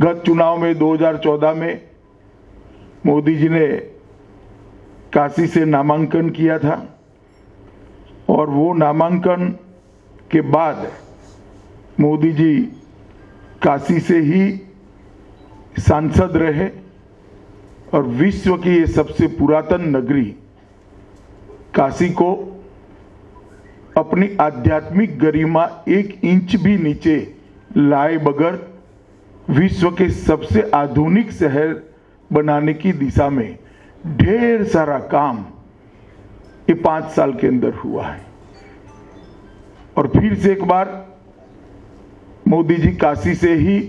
गत चुनाव में 2014 में मोदी जी ने काशी से नामांकन किया था और वो नामांकन के बाद मोदी जी काशी से ही सांसद रहे और विश्व की ये सबसे पुरातन नगरी काशी को अपनी आध्यात्मिक गरिमा 1 इंच भी नीचे लाए बगैर विश्व के सबसे आधुनिक शहर बनाने की दिशा में ढेर सारा काम ये 5 साल के अंदर हुआ है। और फिर से एक बार मोदी जी काशी से ही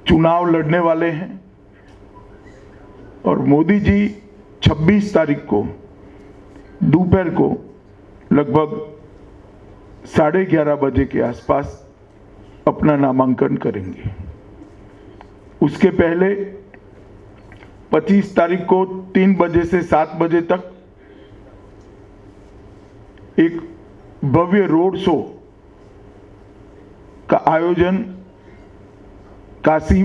चुनाव लड़ने वाले हैं और मोदी जी 26 तारीख को दोपहर को लगभग 11:30 बजे के आसपास अपना नामांकन करेंगे। उसके पहले 25 तारीख को 3 बजे से 7 बजे तक एक भव्य रोड शो का आयोजन काशी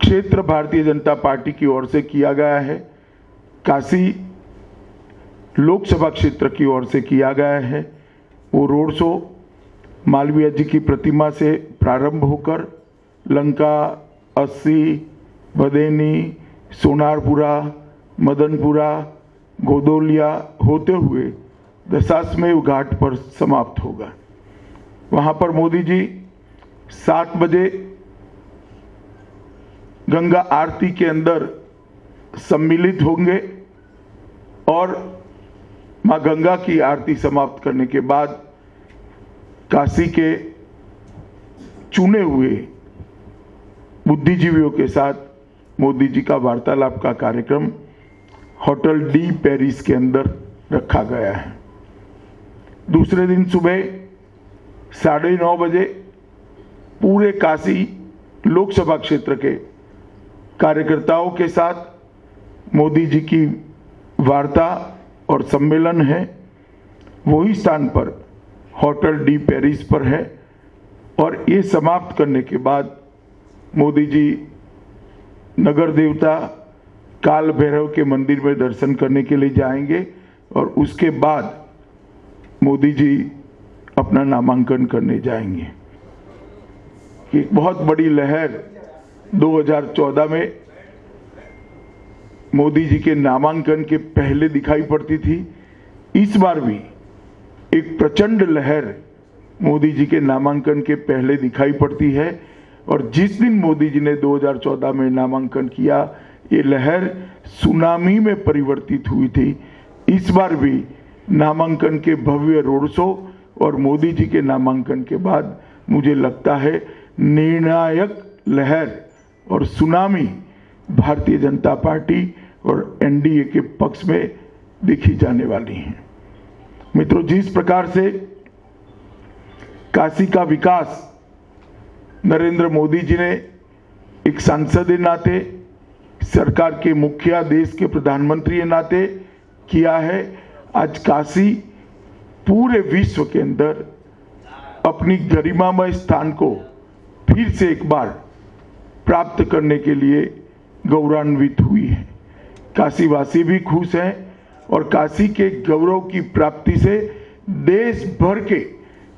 क्षेत्र भारतीय जनता पार्टी की ओर से किया गया है। काशी लोकसभा क्षेत्र की ओर से किया गया है। वो रोड शो मालवीय जी की प्रतिमा से प्रारंभ होकर लंका, अस्सी, बदेनी, सोनारपुरा, मदनपुरा, गोदोलिया होते हुए दशाश्वमेध घाट पर समाप्त होगा। वहां पर मोदी जी 7 बजे गंगा आरती के अंदर सम्मिलित होंगे और मां गंगा की आरती समाप्त करने के बाद काशी के चुने हुए बुद्धिजीवियों के साथ मोदी जी का वार्तालाप का कार्यक्रम होटल डी पेरिस के अंदर रखा गया है। दूसरे दिन सुबह 9:30 बजे पूरे काशी लोकसभा क्षेत्र के कार्यकर्ताओं के साथ मोदी जी की वार्ता और सम्मेलन है। वही स्थान पर होटल डी पेरिस पर है और ये समाप्त करने के बाद मोदी जी नगर देवता काल भैरव के मंदिर में दर्शन करने के लिए जाएंगे और उसके बाद मोदी जी अपना नामांकन करने जाएंगे। एक बहुत बड़ी लहर 2014 में मोदी जी के नामांकन के पहले दिखाई पड़ती थी। इस बार भी एक प्रचंड लहर मोदी जी के नामांकन के पहले दिखाई पड़ती है और जिस दिन मोदी जी ने 2014 में नामांकन किया ये लहर सुनामी में परिवर्तित हुई थी। इस बार भी नामांकन के भव्य रोड शो और मोदी जी के नामांकन के बाद मुझे लगता है निर्णायक लहर और सुनामी भारतीय जनता पार्टी और एनडीए के पक्ष में देखी जाने वाली है। मित्रों, जिस प्रकार से काशी का विकास नरेंद्र मोदी जी ने एक सांसद के नाते, सरकार के मुखिया, देश के प्रधानमंत्री के नाते किया है, आज काशी पूरे विश्व के अंदर अपनी गरिमामय स्थान को फिर से एक बार प्राप्त करने के लिए गौरवान्वित हुई है। काशीवासी भी खुश हैं और काशी के गौरव की प्राप्ति से देश भर के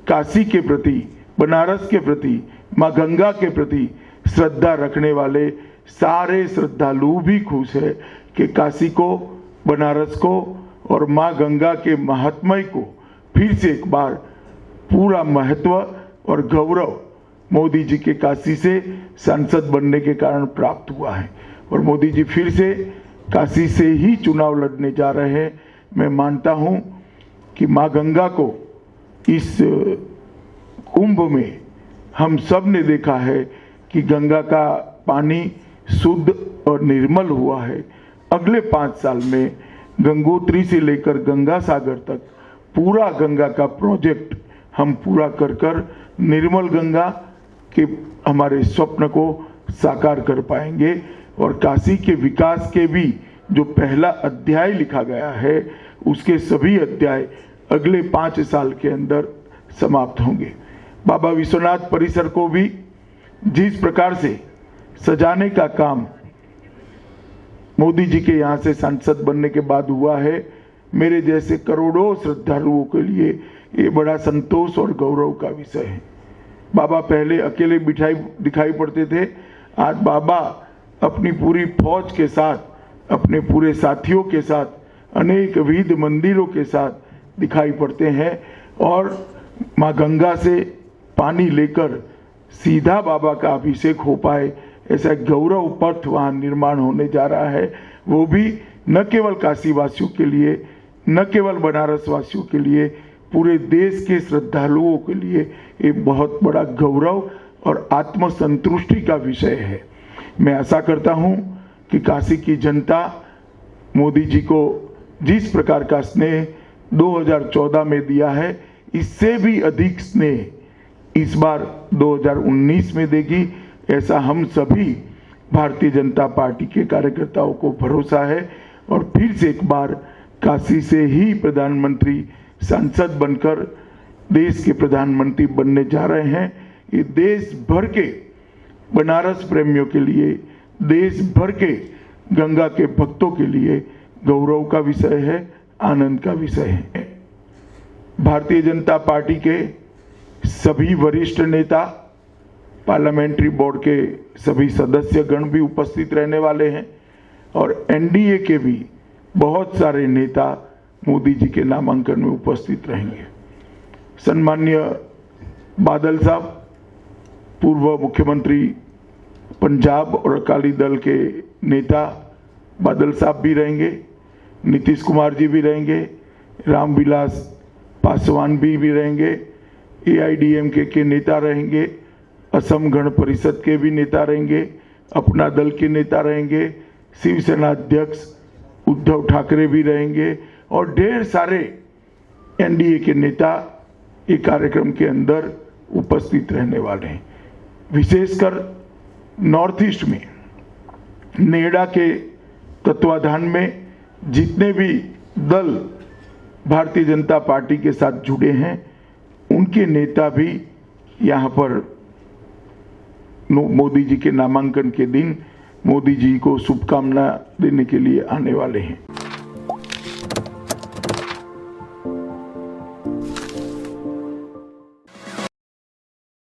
काशी के प्रति, बनारस के प्रति, मां गंगा के प्रति श्रद्धा रखने वाले सारे श्रद्धालु भी खुश है कि काशी को, बनारस को और मां गंगा के महात्म्य को फिर से एक बार पूरा महत्व और गौरव मोदी जी के काशी से सांसद बनने के कारण प्राप्त हुआ है और मोदी जी फिर से काशी से ही चुनाव लड़ने जा रहे हैं। मैं मानता हूं कि मां गंगा को इस कुंभ में हम सब ने देखा है कि गंगा का पानी शुद्ध और निर्मल हुआ है। अगले 5 साल में गंगोत्री से लेकर गंगा सागर तक पूरा गंगा का प्रोजेक्ट हम पूरा कर निर्मल गंगा के हमारे स्वप्न को साकार कर पाएंगे और काशी के विकास के भी जो पहला अध्याय लिखा गया है उसके सभी अध्याय अगले 5 साल के अंदर समाप्त होंगे। बाबा विश्वनाथ परिसर को भी जिस प्रकार से सजाने का काम मोदी जी के यहाँ से सांसद बनने के बाद हुआ है, मेरे जैसे करोड़ों श्रद्धालुओं के लिए ये बड़ा संतोष और गौरव का विषय है। बाबा पहले अकेले दिखाई पड़ते थे, आज बाबा अपनी पूरी फौज के साथ, अपने पूरे साथियों के साथ, अनेक विविध मंदिरों के साथ दिखाई पड़ते हैं और माँ गंगा से पानी लेकर सीधा बाबा का अभिषेक हो पाए, ऐसा गौरव पथ वहाँ निर्माण होने जा रहा है। वो भी न केवल काशी वासियों के लिए, न केवल बनारस वासियों के लिए, पूरे देश के श्रद्धालुओं के लिए ये बहुत बड़ा गौरव और आत्मसंतुष्टि का विषय है। मैं आशा करता हूँ कि काशी की जनता मोदी जी को जिस प्रकार का स्नेह 2014 में दिया है, इससे भी अधिक स्नेह इस बार 2019 में देगी, ऐसा हम सभी भारतीय जनता पार्टी के कार्यकर्ताओं को भरोसा है। और फिर से एक बार काशी से ही प्रधानमंत्री सांसद बनकर देश के प्रधानमंत्री बनने जा रहे हैं। ये देश भर के बनारस प्रेमियों के लिए, देश भर के गंगा के भक्तों के लिए गौरव का विषय है, आनंद का विषय है। भारतीय जनता पार्टी के सभी वरिष्ठ नेता, पार्लियामेंट्री बोर्ड के सभी सदस्य गण भी उपस्थित रहने वाले हैं और एनडीए के भी बहुत सारे नेता मोदी जी के नामांकन में उपस्थित रहेंगे। सम्माननीय बादल साहब, पूर्व मुख्यमंत्री पंजाब और अकाली दल के नेता बादल साहब भी रहेंगे, नीतीश कुमार जी भी रहेंगे, रामविलास पासवान भी रहेंगे, एआईडीएमके के नेता रहेंगे, असम गण परिषद के भी नेता रहेंगे, अपना दल के नेता रहेंगे, शिवसेना अध्यक्ष उद्धव ठाकरे भी रहेंगे और ढेर सारे एनडीए के नेता एक कार्यक्रम के अंदर उपस्थित रहने वाले हैं। विशेषकर नॉर्थ ईस्ट में नेडा के तत्वाधान में जितने भी दल भारतीय जनता पार्टी के साथ जुड़े हैं, उनके नेता भी यहाँ पर मोदी जी के नामांकन के दिन मोदी जी को शुभकामना देने के लिए आने वाले हैं।